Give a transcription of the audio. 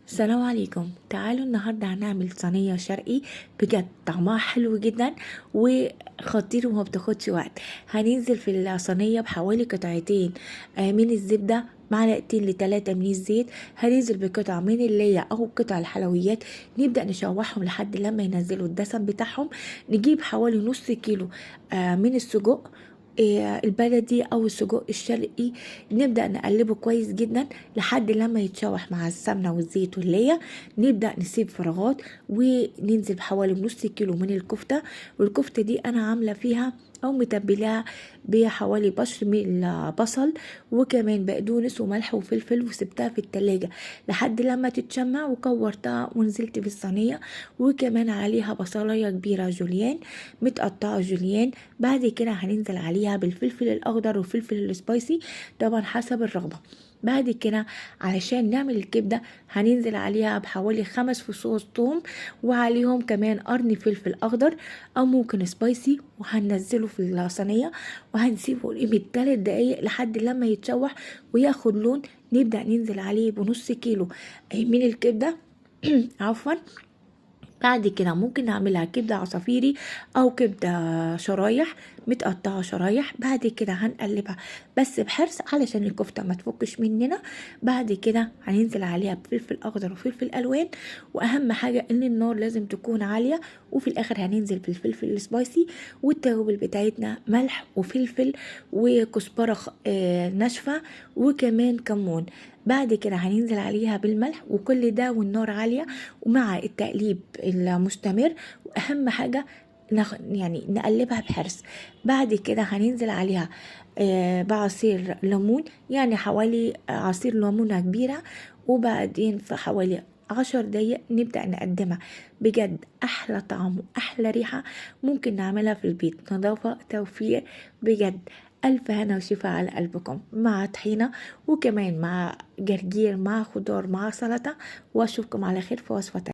السلام عليكم. تعالوا النهاردة هنعمل صينية شرقي بجد طعمها حلو جدا وخطير وما بتاخدش وقت. هننزل في الصينية بحوالي قطعتين من الزبدة، معلقتين ل3 من الزيت. هننزل بقطع من اللية او قطع الحلويات، نبدأ نشوحهم لحد لما ينزلوا الدسم بتاعهم. نجيب حوالي نص كيلو من السجق البلدي او السجق الشرقي، نبدأ نقلبه كويس جدا لحد لما يتشوح مع السمنة والزيت واللية. نبدأ نسيب فراغات وننزل بحوالي نص كيلو من الكفتة، والكفتة دي انا عاملة فيها او متبلاها بحوالي بشر من البصل وكمان بقدونس وملح وفلفل، وسبتها في التلاجة لحد لما تتشمع وكورتها ونزلت في الصينية. وكمان عليها بصلاية كبيرة جوليان متقطعة جوليان. بعد كده هننزل عليها بالفلفل الاخضر والفلفل السبايسي طبعا حسب الرغبة. بعد كده علشان نعمل الكبدة هننزل عليها بحوالي 5 فصوص توم، وعليهم كمان قرن فلفل اخضر او ممكن سبايسي، وهننزله في الصينية وهنسيبه قيمة 3 دقايق لحد لما يتشوح وياخد لون. نبدأ ننزل عليه بنص كيلو من الكبدة عفوا. بعد كده ممكن نعملها كبدة عصافيري او كبدة شرايح متقطعة شرايح. بعد كده هنقلبها بس بحرص علشان الكفتة ما تفكش مننا. بعد كده هننزل عليها بفلفل اخضر وفلفل الوان، واهم حاجة ان النار لازم تكون عالية. وفي الاخر هننزل بالفلفل السبايسي والتوابل بتاعتنا ملح وفلفل وكزبرة ناشفة وكمان كمون. بعد كده هننزل عليها بالملح وكل ده والنار عالية ومع التقليب المستمر. واهم حاجة يعني نقلبها بحرص. بعد كده هننزل عليها بعصير ليمون، يعني حوالي عصير ليمونة كبيرة. وبعدين في حوالي 10 دقايق نبدأ نقدمها. بجد أحلى طعم وأحلى ريحة ممكن نعملها في البيت، نظافة توفير بجد. ألف هنا وشفا على قلبكم مع طحينة وكمان مع جرجير مع خضار مع سلطة. وأشوفكم على خير في وصفة تانية.